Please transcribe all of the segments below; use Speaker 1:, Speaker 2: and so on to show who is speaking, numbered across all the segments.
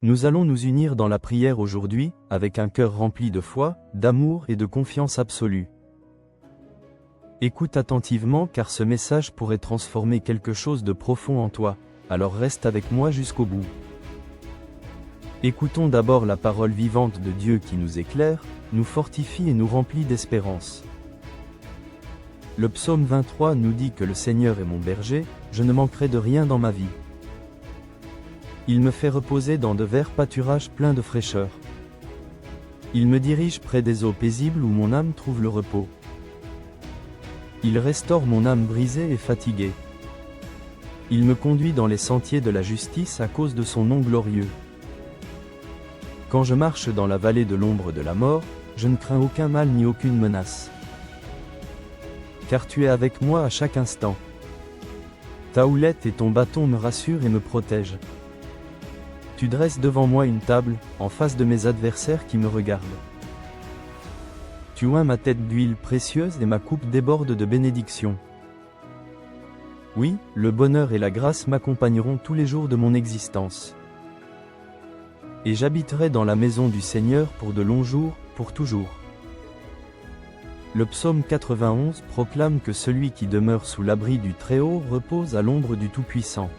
Speaker 1: Nous allons nous unir dans la prière aujourd'hui, avec un cœur rempli de foi, d'amour et de confiance absolue. Écoute attentivement car ce message pourrait transformer quelque chose de profond en toi, alors reste avec moi jusqu'au bout. Écoutons d'abord la parole vivante de Dieu qui nous éclaire, nous fortifie et nous remplit d'espérance. Le psaume 23 nous dit que le Seigneur est mon berger, je ne manquerai de rien dans ma vie. Il me fait reposer dans de verts pâturages pleins de fraîcheur. Il me dirige près des eaux paisibles où mon âme trouve le repos. Il restaure mon âme brisée et fatiguée. Il me conduit dans les sentiers de la justice à cause de son nom glorieux. Quand je marche dans la vallée de l'ombre de la mort, je ne crains aucun mal ni aucune menace. Car tu es avec moi à chaque instant. Ta houlette et ton bâton me rassurent et me protègent. Tu dresses devant moi une table, en face de mes adversaires qui me regardent. Tu oins ma tête d'huile précieuse et ma coupe déborde de bénédictions. Oui, le bonheur et la grâce m'accompagneront tous les jours de mon existence. Et j'habiterai dans la maison du Seigneur pour de longs jours, pour toujours. Le psaume 91 proclame que celui qui demeure sous l'abri du Très-Haut repose à l'ombre du Tout-Puissant.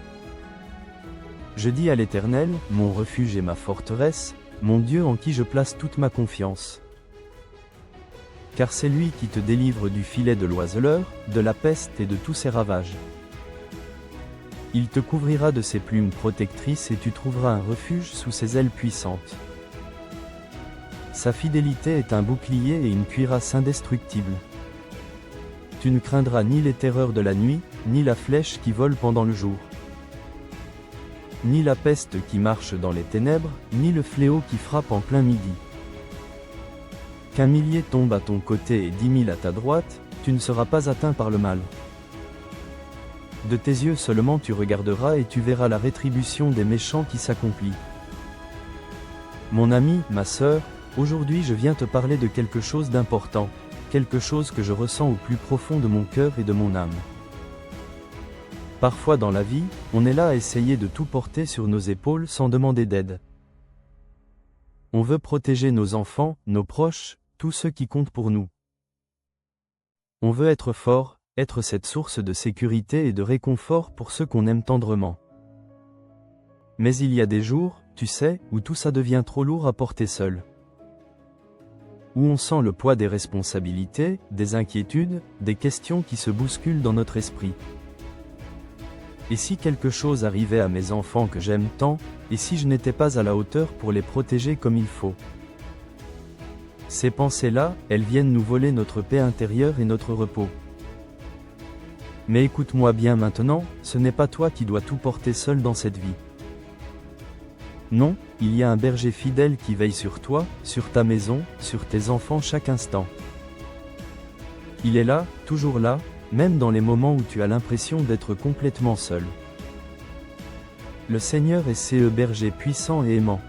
Speaker 1: Je dis à l'Éternel, mon refuge et ma forteresse, mon Dieu en qui je place toute ma confiance. Car c'est lui qui te délivre du filet de l'oiseleur, de la peste et de tous ses ravages. Il te couvrira de ses plumes protectrices et tu trouveras un refuge sous ses ailes puissantes. Sa fidélité est un bouclier et une cuirasse indestructible. Tu ne craindras ni les terreurs de la nuit, ni la flèche qui vole pendant le jour. Ni la peste qui marche dans les ténèbres, ni le fléau qui frappe en plein midi. Qu'un millier tombe à ton côté et 10 000 à ta droite, tu ne seras pas atteint par le mal. De tes yeux seulement tu regarderas et tu verras la rétribution des méchants qui s'accomplit. Mon ami, ma sœur, aujourd'hui je viens te parler de quelque chose d'important, quelque chose que je ressens au plus profond de mon cœur et de mon âme. Parfois dans la vie, on est là à essayer de tout porter sur nos épaules sans demander d'aide. On veut protéger nos enfants, nos proches, tous ceux qui comptent pour nous. On veut être fort, être cette source de sécurité et de réconfort pour ceux qu'on aime tendrement. Mais il y a des jours, tu sais, où tout ça devient trop lourd à porter seul. Où on sent le poids des responsabilités, des inquiétudes, des questions qui se bousculent dans notre esprit. Et si quelque chose arrivait à mes enfants que j'aime tant, et si je n'étais pas à la hauteur pour les protéger comme il faut? Ces pensées-là, elles viennent nous voler notre paix intérieure et notre repos. Mais écoute-moi bien maintenant, ce n'est pas toi qui dois tout porter seul dans cette vie. Non, il y a un berger fidèle qui veille sur toi, sur ta maison, sur tes enfants chaque instant. Il est là, toujours là, même dans les moments où tu as l'impression d'être complètement seul. Le Seigneur est ce berger puissant et aimant.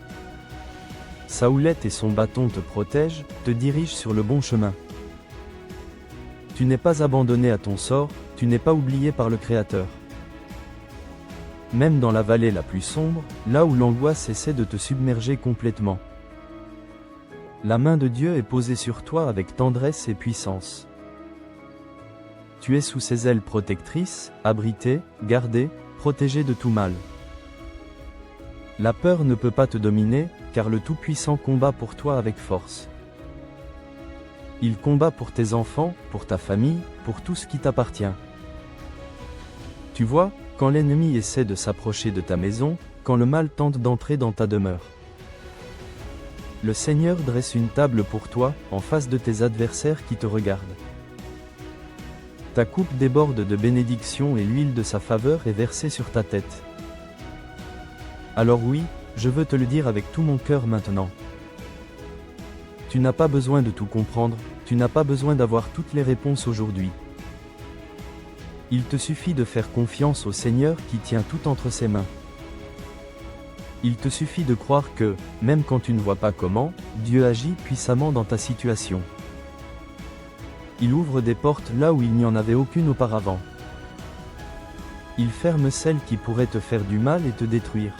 Speaker 1: Sa houlette et son bâton te protègent, te dirigent sur le bon chemin. Tu n'es pas abandonné à ton sort, tu n'es pas oublié par le Créateur. Même dans la vallée la plus sombre, là où l'angoisse essaie de te submerger complètement. La main de Dieu est posée sur toi avec tendresse et puissance. Tu es sous ses ailes protectrices, abrité, gardé, protégé de tout mal. La peur ne peut pas te dominer, car le Tout-Puissant combat pour toi avec force. Il combat pour tes enfants, pour ta famille, pour tout ce qui t'appartient. Tu vois, quand l'ennemi essaie de s'approcher de ta maison, quand le mal tente d'entrer dans ta demeure. Le Seigneur dresse une table pour toi, en face de tes adversaires qui te regardent. Ta coupe déborde de bénédictions et l'huile de sa faveur est versée sur ta tête. Alors oui, je veux te le dire avec tout mon cœur maintenant. Tu n'as pas besoin de tout comprendre, tu n'as pas besoin d'avoir toutes les réponses aujourd'hui. Il te suffit de faire confiance au Seigneur qui tient tout entre ses mains. Il te suffit de croire que, même quand tu ne vois pas comment, Dieu agit puissamment dans ta situation. Il ouvre des portes là où il n'y en avait aucune auparavant. Il ferme celles qui pourraient te faire du mal et te détruire.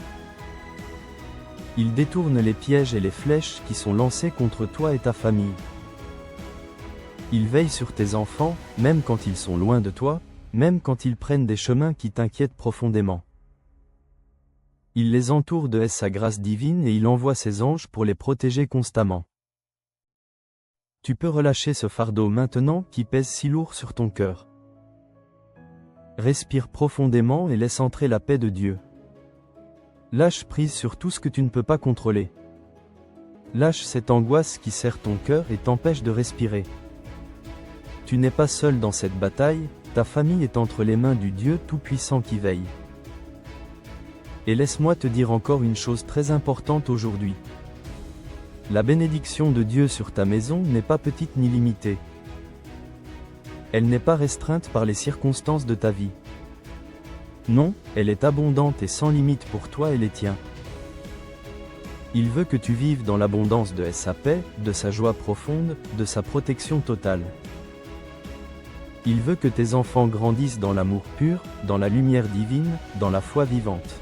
Speaker 1: Il détourne les pièges et les flèches qui sont lancés contre toi et ta famille. Il veille sur tes enfants, même quand ils sont loin de toi, même quand ils prennent des chemins qui t'inquiètent profondément. Il les entoure de sa grâce divine et il envoie ses anges pour les protéger constamment. Tu peux relâcher ce fardeau maintenant qui pèse si lourd sur ton cœur. Respire profondément et laisse entrer la paix de Dieu. Lâche prise sur tout ce que tu ne peux pas contrôler. Lâche cette angoisse qui serre ton cœur et t'empêche de respirer. Tu n'es pas seul dans cette bataille, ta famille est entre les mains du Dieu Tout-Puissant qui veille. Et laisse-moi te dire encore une chose très importante aujourd'hui. La bénédiction de Dieu sur ta maison n'est pas petite ni limitée. Elle n'est pas restreinte par les circonstances de ta vie. Non, elle est abondante et sans limite pour toi et les tiens. Il veut que tu vives dans l'abondance de sa paix, de sa joie profonde, de sa protection totale. Il veut que tes enfants grandissent dans l'amour pur, dans la lumière divine, dans la foi vivante.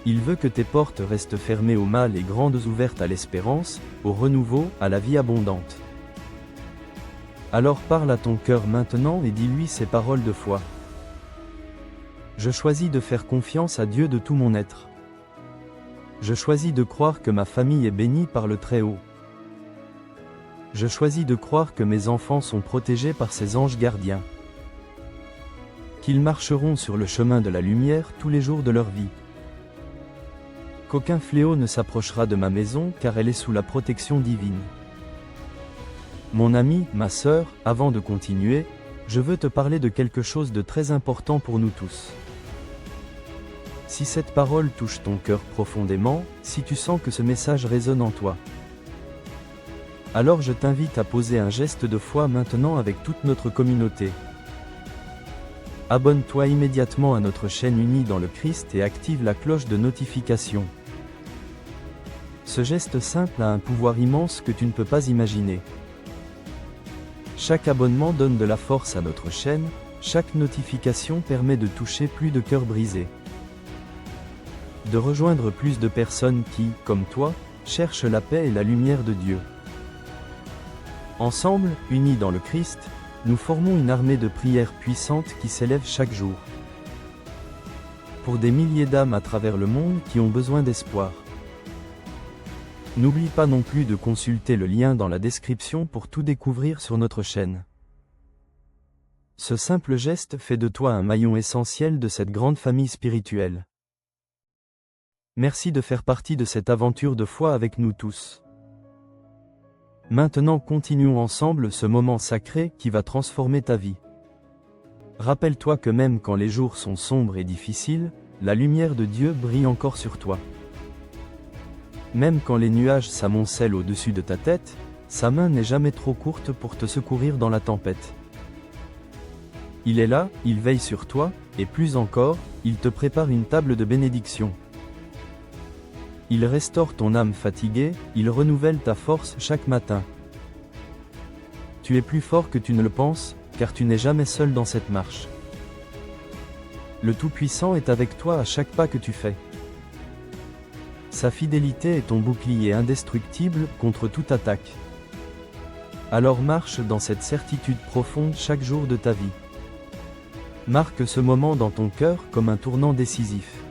Speaker 1: Il veut que tes portes restent fermées au mal et grandes ouvertes à l'espérance, au renouveau, à la vie abondante. Alors parle à ton cœur maintenant et dis-lui ces paroles de foi. Je choisis de faire confiance à Dieu de tout mon être. Je choisis de croire que ma famille est bénie par le Très-Haut. Je choisis de croire que mes enfants sont protégés par ses anges gardiens. Qu'ils marcheront sur le chemin de la lumière tous les jours de leur vie. Qu'aucun fléau ne s'approchera de ma maison car elle est sous la protection divine. Mon ami, ma sœur, avant de continuer, je veux te parler de quelque chose de très important pour nous tous. Si cette parole touche ton cœur profondément, si tu sens que ce message résonne en toi, alors je t'invite à poser un geste de foi maintenant avec toute notre communauté. Abonne-toi immédiatement à notre chaîne Unis dans le Christ et active la cloche de notification. Ce geste simple a un pouvoir immense que tu ne peux pas imaginer. Chaque abonnement donne de la force à notre chaîne, chaque notification permet de toucher plus de cœurs brisés. De rejoindre plus de personnes qui, comme toi, cherchent la paix et la lumière de Dieu. Ensemble, unis dans le Christ, nous formons une armée de prières puissantes qui s'élève chaque jour. Pour des milliers d'âmes à travers le monde qui ont besoin d'espoir. N'oublie pas non plus de consulter le lien dans la description pour tout découvrir sur notre chaîne. Ce simple geste fait de toi un maillon essentiel de cette grande famille spirituelle. Merci de faire partie de cette aventure de foi avec nous tous. Maintenant continuons ensemble ce moment sacré qui va transformer ta vie. Rappelle-toi que même quand les jours sont sombres et difficiles, la lumière de Dieu brille encore sur toi. Même quand les nuages s'amoncellent au-dessus de ta tête, sa main n'est jamais trop courte pour te secourir dans la tempête. Il est là, il veille sur toi, et plus encore, il te prépare une table de bénédiction. Il restaure ton âme fatiguée, il renouvelle ta force chaque matin. Tu es plus fort que tu ne le penses, car tu n'es jamais seul dans cette marche. Le Tout-Puissant est avec toi à chaque pas que tu fais. Sa fidélité est ton bouclier indestructible contre toute attaque. Alors marche dans cette certitude profonde chaque jour de ta vie. Marque ce moment dans ton cœur comme un tournant décisif.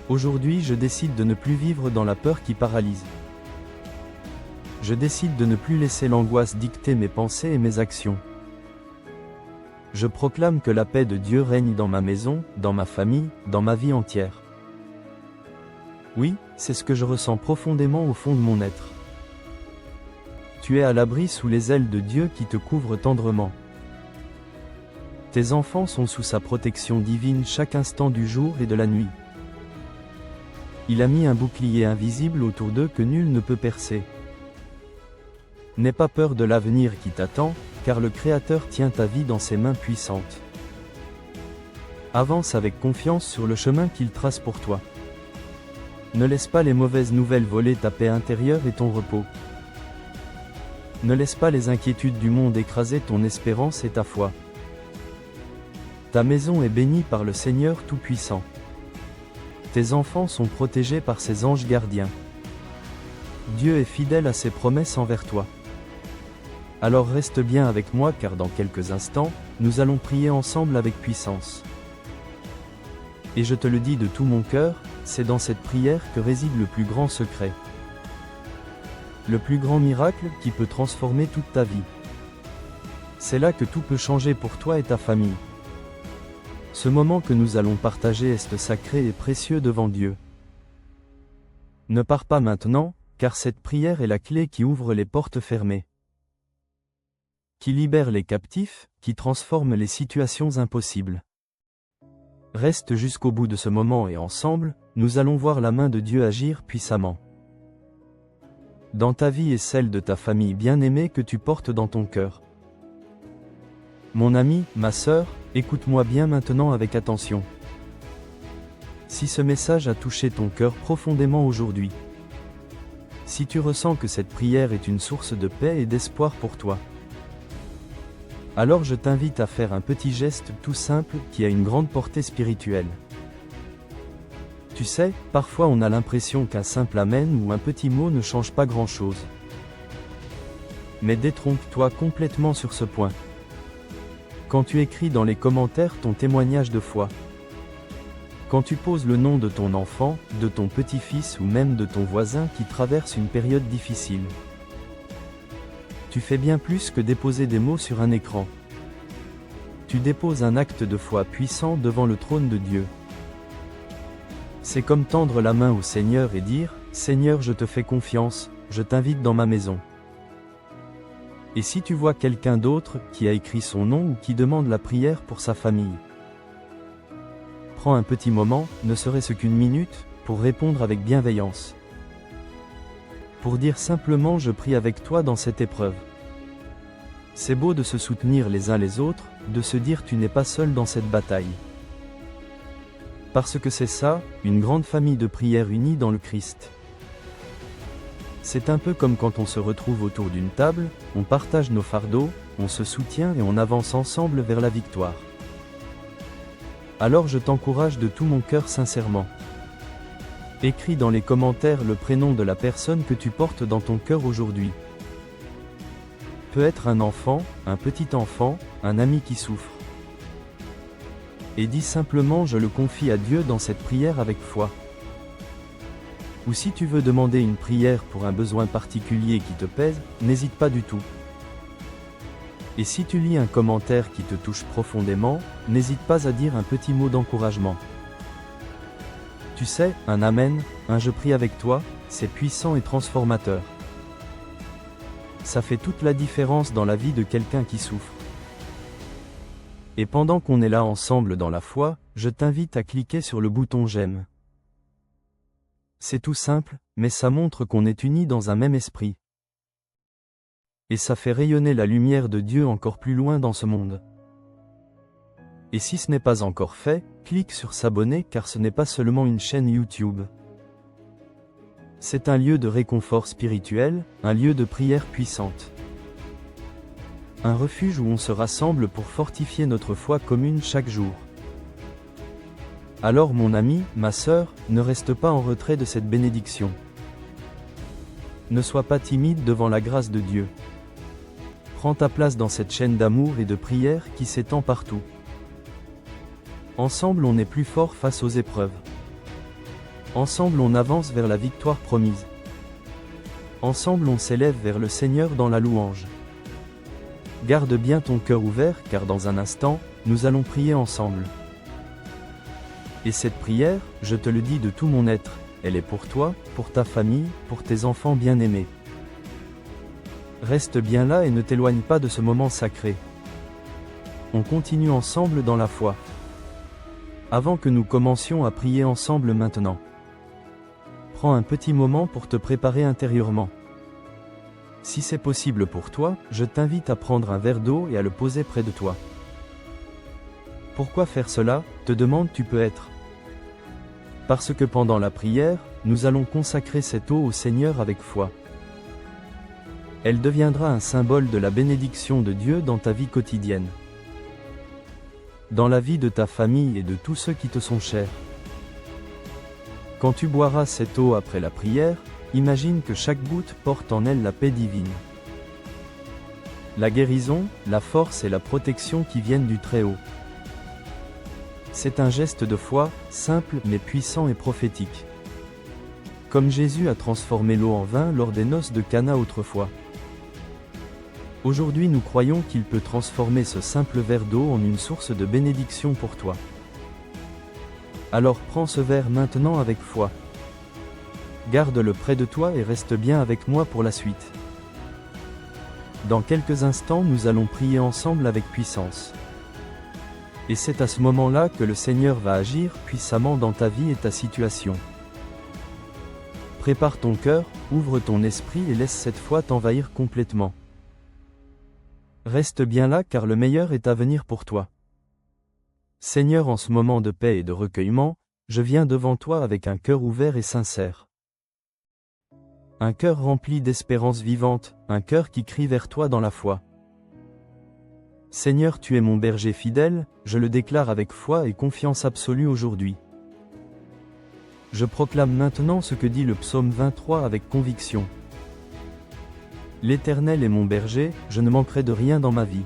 Speaker 1: Aujourd'hui, je décide de ne plus vivre dans la peur qui paralyse. Je décide de ne plus laisser l'angoisse dicter mes pensées et mes actions. Je proclame que la paix de Dieu règne dans ma maison, dans ma famille, dans ma vie entière. Oui, c'est ce que je ressens profondément au fond de mon être. Tu es à l'abri sous les ailes de Dieu qui te couvre tendrement. Tes enfants sont sous sa protection divine chaque instant du jour et de la nuit. Il a mis un bouclier invisible autour d'eux que nul ne peut percer. N'aie pas peur de l'avenir qui t'attend, car le Créateur tient ta vie dans ses mains puissantes. Avance avec confiance sur le chemin qu'il trace pour toi. Ne laisse pas les mauvaises nouvelles voler ta paix intérieure et ton repos. Ne laisse pas les inquiétudes du monde écraser ton espérance et ta foi. Ta maison est bénie par le Seigneur Tout-Puissant. Tes enfants sont protégés par ses anges gardiens. Dieu est fidèle à ses promesses envers toi. Alors reste bien avec moi car dans quelques instants, nous allons prier ensemble avec puissance. Et je te le dis de tout mon cœur, c'est dans cette prière que réside le plus grand secret. Le plus grand miracle qui peut transformer toute ta vie. C'est là que tout peut changer pour toi et ta famille. Ce moment que nous allons partager est sacré et précieux devant Dieu. Ne pars pas maintenant, car cette prière est la clé qui ouvre les portes fermées, qui libère les captifs, qui transforme les situations impossibles. Reste jusqu'au bout de ce moment et ensemble, nous allons voir la main de Dieu agir puissamment. Dans ta vie et celle de ta famille bien-aimée que tu portes dans ton cœur. Mon ami, ma sœur, écoute-moi bien maintenant avec attention. Si ce message a touché ton cœur profondément aujourd'hui, si tu ressens que cette prière est une source de paix et d'espoir pour toi, alors je t'invite à faire un petit geste tout simple qui a une grande portée spirituelle. Tu sais, parfois on a l'impression qu'un simple amen ou un petit mot ne change pas grand-chose. Mais détrompe-toi complètement sur ce point. Quand tu écris dans les commentaires ton témoignage de foi, quand tu poses le nom de ton enfant, de ton petit-fils ou même de ton voisin qui traverse une période difficile, tu fais bien plus que déposer des mots sur un écran. Tu déposes un acte de foi puissant devant le trône de Dieu. C'est comme tendre la main au Seigneur et dire, « Seigneur, je te fais confiance, je t'invite dans ma maison. » Et si tu vois quelqu'un d'autre qui a écrit son nom ou qui demande la prière pour sa famille, prends un petit moment, ne serait-ce qu'une minute, pour répondre avec bienveillance. Pour dire simplement je prie avec toi dans cette épreuve. C'est beau de se soutenir les uns les autres, de se dire tu n'es pas seul dans cette bataille. Parce que c'est ça, une grande famille de prière unie dans le Christ. C'est un peu comme quand on se retrouve autour d'une table, on partage nos fardeaux, on se soutient et on avance ensemble vers la victoire. Alors je t'encourage de tout mon cœur sincèrement. Écris dans les commentaires le prénom de la personne que tu portes dans ton cœur aujourd'hui. Peut être un enfant, un petit enfant, un ami qui souffre. Et dis simplement je le confie à Dieu dans cette prière avec foi. Ou si tu veux demander une prière pour un besoin particulier qui te pèse, n'hésite pas du tout. Et si tu lis un commentaire qui te touche profondément, n'hésite pas à dire un petit mot d'encouragement. Tu sais, un amen, un je prie avec toi, c'est puissant et transformateur. Ça fait toute la différence dans la vie de quelqu'un qui souffre. Et pendant qu'on est là ensemble dans la foi, je t'invite à cliquer sur le bouton j'aime. C'est tout simple, mais ça montre qu'on est unis dans un même esprit. Et ça fait rayonner la lumière de Dieu encore plus loin dans ce monde. Et si ce n'est pas encore fait, clique sur s'abonner car ce n'est pas seulement une chaîne YouTube. C'est un lieu de réconfort spirituel, un lieu de prière puissante. Un refuge où on se rassemble pour fortifier notre foi commune chaque jour. Alors mon ami, ma sœur, ne reste pas en retrait de cette bénédiction. Ne sois pas timide devant la grâce de Dieu. Prends ta place dans cette chaîne d'amour et de prière qui s'étend partout. Ensemble on est plus fort face aux épreuves. Ensemble on avance vers la victoire promise. Ensemble on s'élève vers le Seigneur dans la louange. Garde bien ton cœur ouvert car dans un instant, nous allons prier ensemble. Et cette prière, je te le dis de tout mon être, elle est pour toi, pour ta famille, pour tes enfants bien-aimés. Reste bien là et ne t'éloigne pas de ce moment sacré. On continue ensemble dans la foi. Avant que nous commencions à prier ensemble maintenant, prends un petit moment pour te préparer intérieurement. Si c'est possible pour toi, je t'invite à prendre un verre d'eau et à le poser près de toi. Pourquoi faire cela, te demandes-tu peut-être? Parce que pendant la prière, nous allons consacrer cette eau au Seigneur avec foi. Elle deviendra un symbole de la bénédiction de Dieu dans ta vie quotidienne, dans la vie de ta famille et de tous ceux qui te sont chers. Quand tu boiras cette eau après la prière, imagine que chaque goutte porte en elle la paix divine. La guérison, la force et la protection qui viennent du Très-Haut. C'est un geste de foi, simple mais puissant et prophétique. Comme Jésus a transformé l'eau en vin lors des noces de Cana autrefois. Aujourd'hui nous croyons qu'il peut transformer ce simple verre d'eau en une source de bénédiction pour toi. Alors prends ce verre maintenant avec foi. Garde-le près de toi et reste bien avec moi pour la suite. Dans quelques instants nous allons prier ensemble avec puissance. Et c'est à ce moment-là que le Seigneur va agir puissamment dans ta vie et ta situation. Prépare ton cœur, ouvre ton esprit et laisse cette foi t'envahir complètement. Reste bien là car le meilleur est à venir pour toi. Seigneur, en ce moment de paix et de recueillement, je viens devant toi avec un cœur ouvert et sincère. Un cœur rempli d'espérance vivante, un cœur qui crie vers toi dans la foi. Seigneur, tu es mon berger fidèle, je le déclare avec foi et confiance absolue aujourd'hui. Je proclame maintenant ce que dit le psaume 23 avec conviction. L'Éternel est mon berger, je ne manquerai de rien dans ma vie.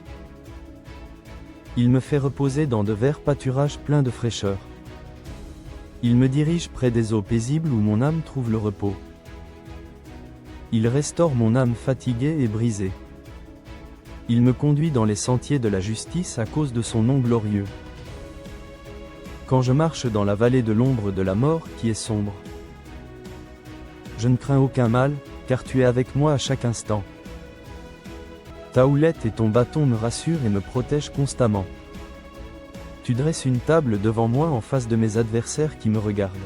Speaker 1: Il me fait reposer dans de verts pâturages pleins de fraîcheur. Il me dirige près des eaux paisibles où mon âme trouve le repos. Il restaure mon âme fatiguée et brisée. Il me conduit dans les sentiers de la justice à cause de son nom glorieux. Quand je marche dans la vallée de l'ombre de la mort qui est sombre, je ne crains aucun mal, car tu es avec moi à chaque instant. Ta houlette et ton bâton me rassurent et me protègent constamment. Tu dresses une table devant moi en face de mes adversaires qui me regardent.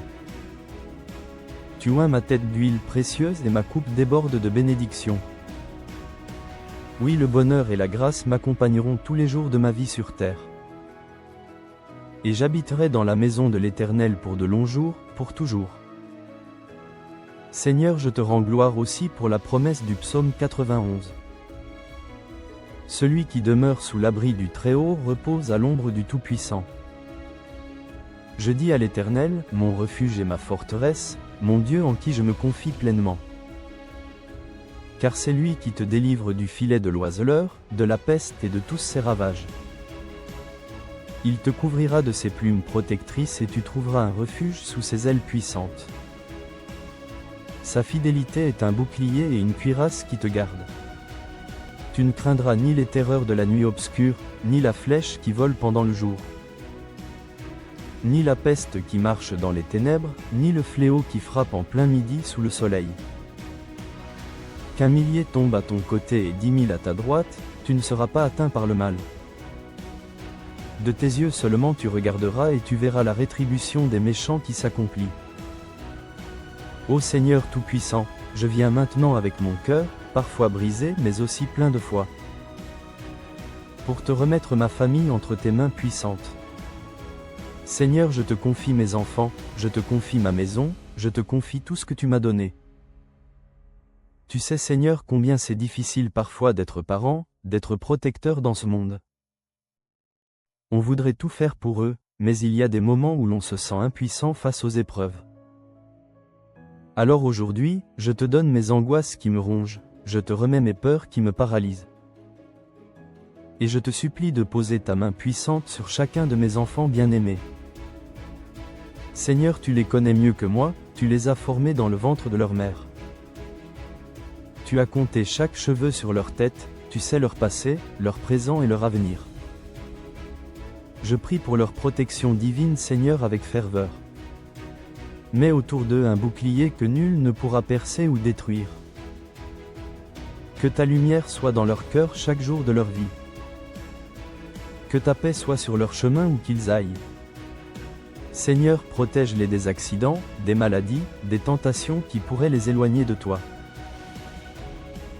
Speaker 1: Tu oins ma tête d'huile précieuse et ma coupe déborde de bénédictions. Oui, le bonheur et la grâce m'accompagneront tous les jours de ma vie sur terre. Et j'habiterai dans la maison de l'Éternel pour de longs jours, pour toujours. Seigneur, je te rends gloire aussi pour la promesse du psaume 91. Celui qui demeure sous l'abri du Très-Haut repose à l'ombre du Tout-Puissant. Je dis à l'Éternel, mon refuge et ma forteresse, mon Dieu en qui je me confie pleinement. Car c'est lui qui te délivre du filet de l'oiseleur, de la peste et de tous ses ravages. Il te couvrira de ses plumes protectrices et tu trouveras un refuge sous ses ailes puissantes. Sa fidélité est un bouclier et une cuirasse qui te gardent. Tu ne craindras ni les terreurs de la nuit obscure, ni la flèche qui vole pendant le jour, ni la peste qui marche dans les ténèbres, ni le fléau qui frappe en plein midi sous le soleil. Qu'un millier tombe à ton côté et 10 000 à ta droite, tu ne seras pas atteint par le mal. De tes yeux seulement tu regarderas et tu verras la rétribution des méchants qui s'accomplit. Ô Seigneur Tout-Puissant, je viens maintenant avec mon cœur, parfois brisé mais aussi plein de foi, pour te remettre ma famille entre tes mains puissantes. Seigneur, je te confie mes enfants, je te confie ma maison, je te confie tout ce que tu m'as donné. Tu sais Seigneur combien c'est difficile parfois d'être parent, d'être protecteur dans ce monde. On voudrait tout faire pour eux, mais il y a des moments où l'on se sent impuissant face aux épreuves. Alors aujourd'hui, je te donne mes angoisses qui me rongent, je te remets mes peurs qui me paralysent. Et je te supplie de poser ta main puissante sur chacun de mes enfants bien-aimés. Seigneur, tu les connais mieux que moi, tu les as formés dans le ventre de leur mère. Tu as compté chaque cheveu sur leur tête, tu sais leur passé, leur présent et leur avenir. Je prie pour leur protection divine, Seigneur, avec ferveur. Mets autour d'eux un bouclier que nul ne pourra percer ou détruire. Que ta lumière soit dans leur cœur chaque jour de leur vie. Que ta paix soit sur leur chemin où qu'ils aillent. Seigneur, protège-les des accidents, des maladies, des tentations qui pourraient les éloigner de toi.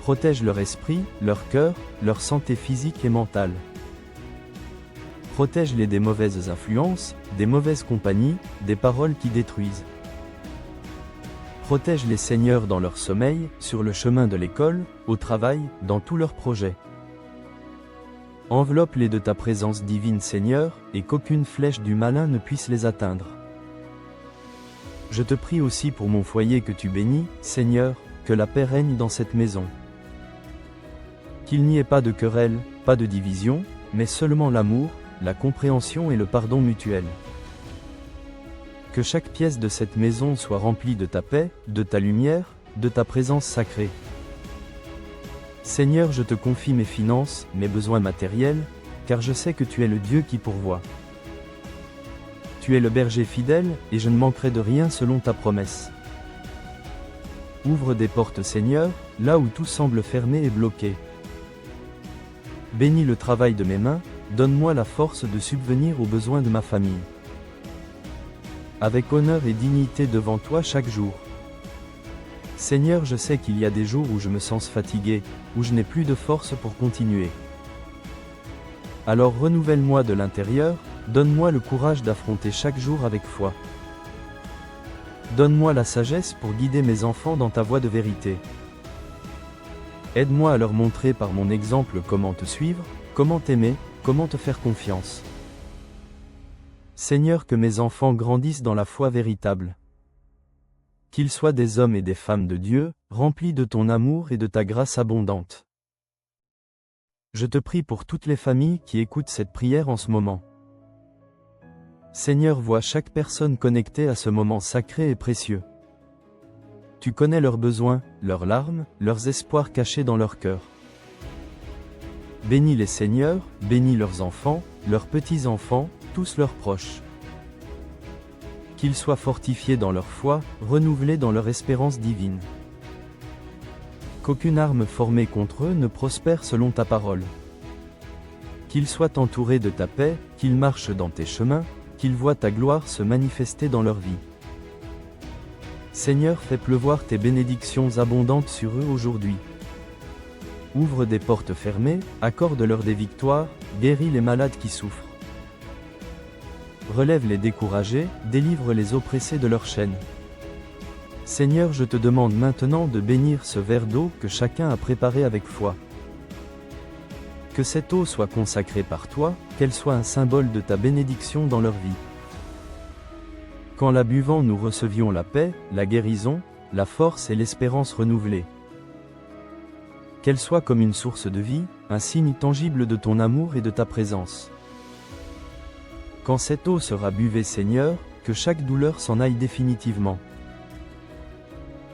Speaker 1: Protège leur esprit, leur cœur, leur santé physique et mentale. Protège-les des mauvaises influences, des mauvaises compagnies, des paroles qui détruisent. Protège-les, Seigneur, dans leur sommeil, sur le chemin de l'école, au travail, dans tous leurs projets. Enveloppe-les de ta présence divine, Seigneur, et qu'aucune flèche du malin ne puisse les atteindre. Je te prie aussi pour mon foyer que tu bénis, Seigneur, que la paix règne dans cette maison. Qu'il n'y ait pas de querelle, pas de division, mais seulement l'amour, la compréhension et le pardon mutuel. Que chaque pièce de cette maison soit remplie de ta paix, de ta lumière, de ta présence sacrée. Seigneur, je te confie mes finances, mes besoins matériels, car je sais que tu es le Dieu qui pourvoit. Tu es le berger fidèle, et je ne manquerai de rien selon ta promesse. Ouvre des portes, Seigneur, là où tout semble fermé et bloqué. Bénis le travail de mes mains, donne-moi la force de subvenir aux besoins de ma famille. Avec honneur et dignité devant toi chaque jour. Seigneur, je sais qu'il y a des jours où je me sens fatigué, où je n'ai plus de force pour continuer. Alors renouvelle-moi de l'intérieur, donne-moi le courage d'affronter chaque jour avec foi. Donne-moi la sagesse pour guider mes enfants dans ta voie de vérité. Aide-moi à leur montrer par mon exemple comment te suivre, comment t'aimer, comment te faire confiance. Seigneur, que mes enfants grandissent dans la foi véritable. Qu'ils soient des hommes et des femmes de Dieu, remplis de ton amour et de ta grâce abondante. Je te prie pour toutes les familles qui écoutent cette prière en ce moment. Seigneur, vois chaque personne connectée à ce moment sacré et précieux. Tu connais leurs besoins, leurs larmes, leurs espoirs cachés dans leur cœur. Bénis les Seigneurs, bénis leurs enfants, leurs petits-enfants, tous leurs proches. Qu'ils soient fortifiés dans leur foi, renouvelés dans leur espérance divine. Qu'aucune arme formée contre eux ne prospère selon ta parole. Qu'ils soient entourés de ta paix, qu'ils marchent dans tes chemins, qu'ils voient ta gloire se manifester dans leur vie. Seigneur, fais pleuvoir tes bénédictions abondantes sur eux aujourd'hui. Ouvre des portes fermées, accorde-leur des victoires, guéris les malades qui souffrent. Relève les découragés, délivre les oppressés de leurs chaînes. Seigneur, je te demande maintenant de bénir ce verre d'eau que chacun a préparé avec foi. Que cette eau soit consacrée par toi, qu'elle soit un symbole de ta bénédiction dans leur vie. Qu'en la buvant nous recevions la paix, la guérison, la force et l'espérance renouvelée. Qu'elle soit comme une source de vie, un signe tangible de ton amour et de ta présence. Quand cette eau sera buvée, Seigneur, que chaque douleur s'en aille définitivement.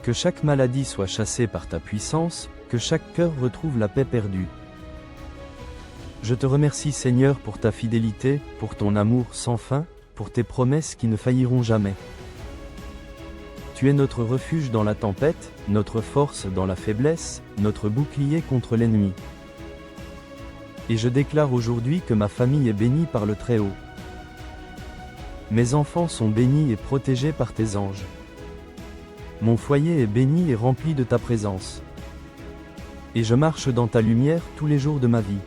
Speaker 1: Que chaque maladie soit chassée par ta puissance, que chaque cœur retrouve la paix perdue. Je te remercie, Seigneur, pour ta fidélité, pour ton amour sans fin, pour tes promesses qui ne failliront jamais. Tu es notre refuge dans la tempête, notre force dans la faiblesse, notre bouclier contre l'ennemi. Et je déclare aujourd'hui que ma famille est bénie par le Très-Haut. Mes enfants sont bénis et protégés par tes anges. Mon foyer est béni et rempli de ta présence. Et je marche dans ta lumière tous les jours de ma vie.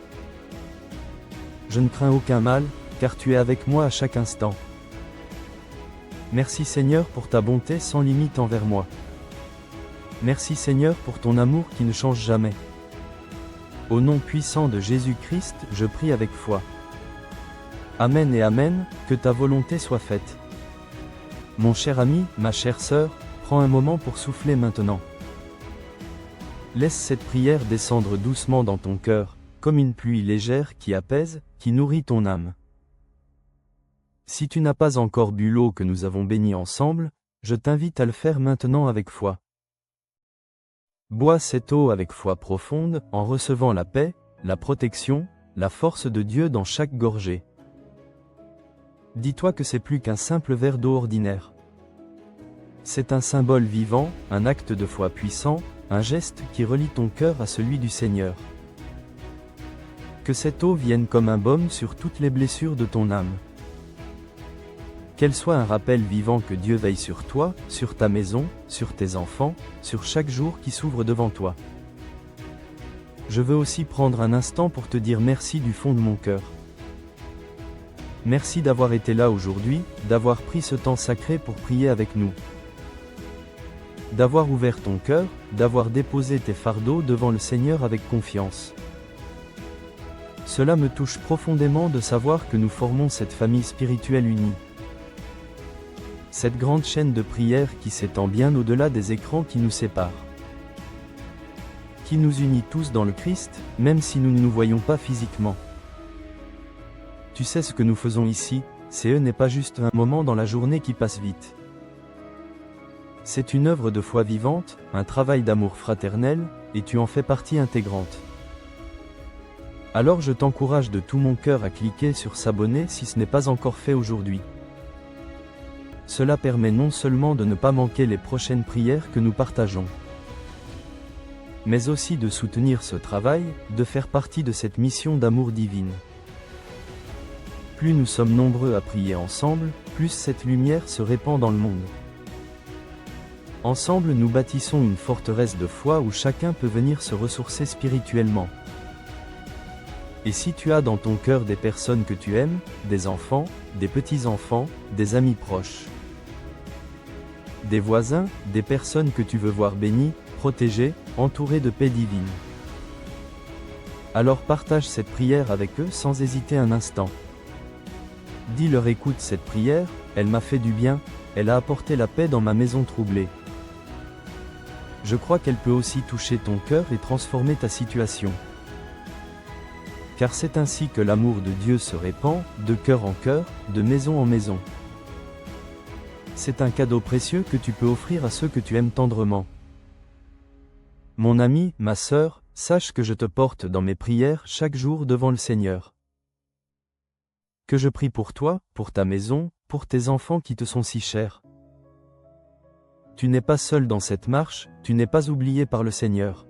Speaker 1: Je ne crains aucun mal, car tu es avec moi à chaque instant. Merci Seigneur pour ta bonté sans limite envers moi. Merci Seigneur pour ton amour qui ne change jamais. Au nom puissant de Jésus-Christ, je prie avec foi. Amen et Amen, que ta volonté soit faite. Mon cher ami, ma chère sœur, prends un moment pour souffler maintenant. Laisse cette prière descendre doucement dans ton cœur, comme une pluie légère qui apaise, qui nourrit ton âme. Si tu n'as pas encore bu l'eau que nous avons bénie ensemble, je t'invite à le faire maintenant avec foi. Bois cette eau avec foi profonde, en recevant la paix, la protection, la force de Dieu dans chaque gorgée. Dis-toi que c'est plus qu'un simple verre d'eau ordinaire. C'est un symbole vivant, un acte de foi puissant, un geste qui relie ton cœur à celui du Seigneur. Que cette eau vienne comme un baume sur toutes les blessures de ton âme. Qu'elle soit un rappel vivant que Dieu veille sur toi, sur ta maison, sur tes enfants, sur chaque jour qui s'ouvre devant toi. Je veux aussi prendre un instant pour te dire merci du fond de mon cœur. Merci d'avoir été là aujourd'hui, d'avoir pris ce temps sacré pour prier avec nous. D'avoir ouvert ton cœur, d'avoir déposé tes fardeaux devant le Seigneur avec confiance. Cela me touche profondément de savoir que nous formons cette famille spirituelle unie. cette grande chaîne de prière qui s'étend bien au-delà des écrans qui nous séparent, qui nous unit tous dans le Christ, même si nous ne nous voyons pas physiquement. Tu sais ce que nous faisons ici, n'est pas juste un moment dans la journée qui passe vite. C'est une œuvre de foi vivante, un travail d'amour fraternel, et tu en fais partie intégrante. Alors je t'encourage de tout mon cœur à cliquer sur s'abonner si ce n'est pas encore fait aujourd'hui. Cela permet non seulement de ne pas manquer les prochaines prières que nous partageons, mais aussi de soutenir ce travail, de faire partie de cette mission d'amour divine. Plus nous sommes nombreux à prier ensemble, plus cette lumière se répand dans le monde. Ensemble nous bâtissons une forteresse de foi où chacun peut venir se ressourcer spirituellement. Et si tu as dans ton cœur des personnes que tu aimes, des enfants, des petits-enfants, des amis proches, des voisins, des personnes que tu veux voir bénies, protégées, entourées de paix divine, alors partage cette prière avec eux sans hésiter un instant. Dis-leur: écoute cette prière, elle m'a fait du bien, elle a apporté la paix dans ma maison troublée. Je crois qu'elle peut aussi toucher ton cœur et transformer ta situation. Car c'est ainsi que l'amour de Dieu se répand, de cœur en cœur, de maison en maison. C'est un cadeau précieux que tu peux offrir à ceux que tu aimes tendrement. Mon ami, ma sœur, sache que je te porte dans mes prières chaque jour devant le Seigneur. Que je prie pour toi, pour ta maison, pour tes enfants qui te sont si chers. Tu n'es pas seul dans cette marche, tu n'es pas oublié par le Seigneur.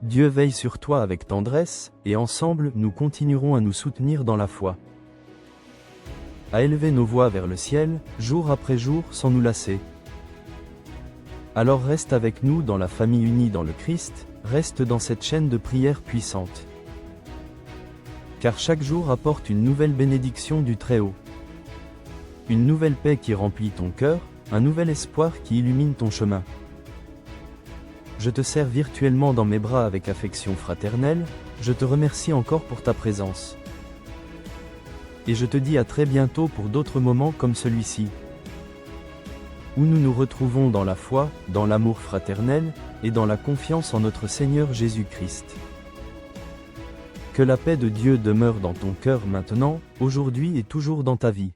Speaker 1: Dieu veille sur toi avec tendresse, et ensemble nous continuerons à nous soutenir dans la foi, à élever nos voix vers le ciel, jour après jour sans nous lasser. Alors reste avec nous dans la famille unie dans le Christ, reste dans cette chaîne de prière puissante. Car chaque jour apporte une nouvelle bénédiction du Très-Haut. Une nouvelle paix qui remplit ton cœur, un nouvel espoir qui illumine ton chemin. Je te serre virtuellement dans mes bras avec affection fraternelle, je te remercie encore pour ta présence. Et je te dis à très bientôt pour d'autres moments comme celui-ci, où nous nous retrouvons dans la foi, dans l'amour fraternel, et dans la confiance en notre Seigneur Jésus-Christ. Que la paix de Dieu demeure dans ton cœur maintenant, aujourd'hui et toujours dans ta vie.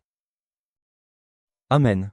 Speaker 1: Amen.